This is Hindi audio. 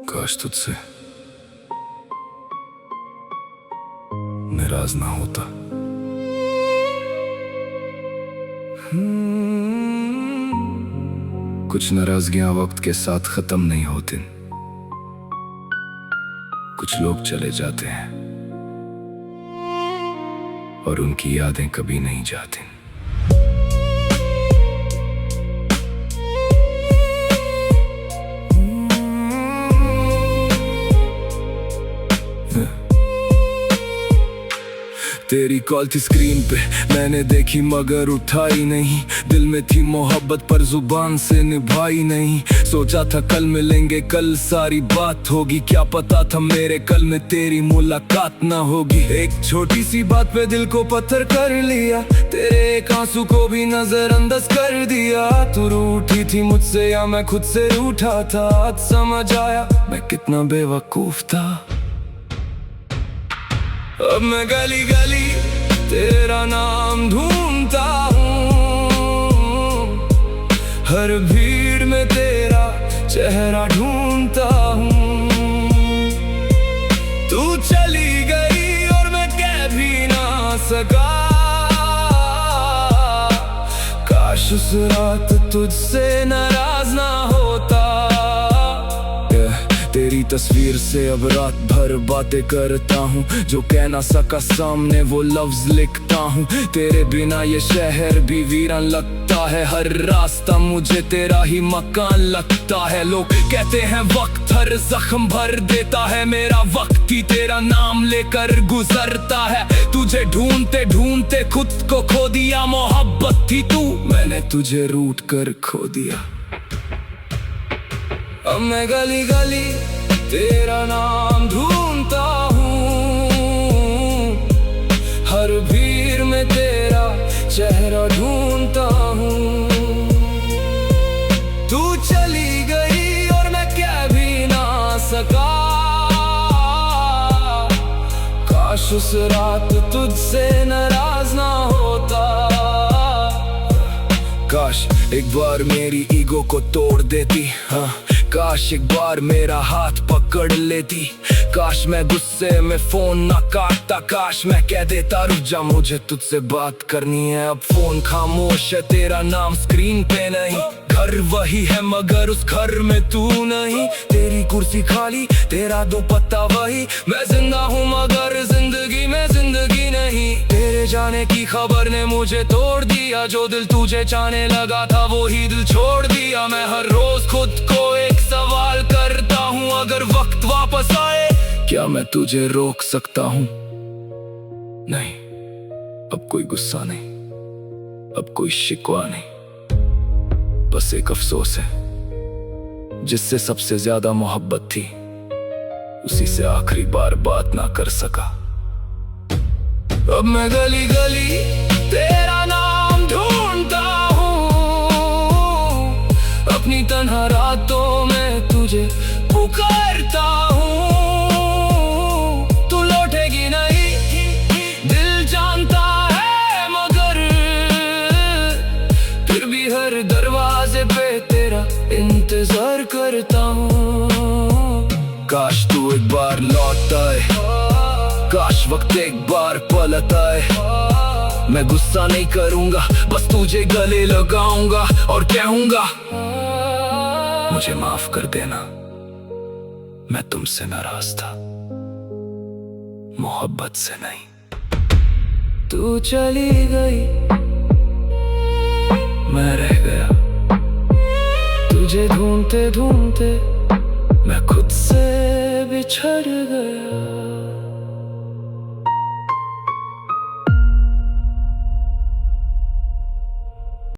काश तुझसे नाराज ना होता। कुछ नाराजगियां वक्त के साथ खत्म नहीं होती, कुछ लोग चले जाते हैं और उनकी यादें कभी नहीं जाती। तेरी कॉल थी स्क्रीन पे, मैंने देखी मगर उठाई नहीं। दिल में थी मोहब्बत पर जुबान से निभाई नहीं। सोचा था कल मिलेंगे, कल सारी बात होगी। क्या पता था मेरे कल में तेरी मुलाकात ना होगी। एक छोटी सी बात पे दिल को पत्थर कर लिया, तेरे एक आंसू को भी नजरअंदाज कर दिया। तू रूठी थी मुझसे या मैं खुद से रूठा था, आज समझ आया मैं कितना बेवकूफ था। अब मैं गली गली तेरा नाम ढूंढता हूँ, हर भीड़ में तेरा चेहरा ढूंढता हूँ। तू चली गई और मैं कह भी ना सका, काश उस रात तुझसे नाराज ना होता। तेरी तस्वीर से अब रात भर बातें करता हूँ, जो कह ना सका सामने वो लफ्ज लिखता हूँ। तेरे बिना ये शहर भी वीरान लगता है, हर रास्ता मुझे तेरा ही मकान लगता है। लोग कहते हैं वक्त हर जख्म भर देता है, मेरा वक्त ही तेरा नाम लेकर गुजरता है। तुझे ढूंढते ढूंढते खुद को खो दिया, मोहब्बत थी तू, मैंने तुझे रूठ कर खो दिया। अब मैं गली गली तेरा नाम ढूंढता हूँ, हर भीड़ में तेरा चेहरा ढूंढता हूँ। तू चली गई और मैं कह भी ना सका, काश उस रात तुझसे नाराज ना होता। काश एक बार मेरी ईगो को तोड़ देती, हाँ काश एक बार मेरा हाथ पकड़ लेती। काश मैं गुस्से में फोन ना काटता, काश मैं कह देता रुक जा मुझे तुझसे बात करनी है। अब फोन खामोश है, तेरा नाम स्क्रीन पे नहीं। घर वही है मगर उस घर में तू नहीं। तेरी कुर्सी खाली, तेरा दुपट्टा वही। मैं जिंदा हूँ मगर जिंदगी में जिंदगी नहीं। तेरे जाने की खबर ने मुझे तोड़ दिया, जो दिल तुझे चाहने लगा था वो ही दिल छोड़ दिया। मैं हर रोज खुद को एक सवाल करता हूँ, अगर वक्त वापस आए क्या मैं तुझे रोक सकता हूँ? नहीं, अब कोई गुस्सा नहीं, अब कोई शिकवा नहीं, बस एक अफसोस है जिससे सबसे ज्यादा मोहब्बत थी, उसी से आखिरी बार बात ना कर सका। अब मैं गली गली तेरा नाम ढूंढता हूँ, अपनी तन्हा रातों में तुझे पुकारता हूँ। तू लौटेगी नहीं दिल जानता है, मगर फिर भी हर दरवाजे पे तेरा इंतजार करता हूँ। काश तू एक बार लौट आए, काश वक्त एक बार पलट आए। मैं गुस्सा नहीं करूंगा, बस तुझे गले लगाऊंगा और कहूंगा मुझे माफ कर देना, मैं तुमसे नाराज था, मोहब्बत से नहीं। तू चली गई, मैं रह गया, तुझे ढूंढते ढूंढते मैं खुद से बिछड़ गया।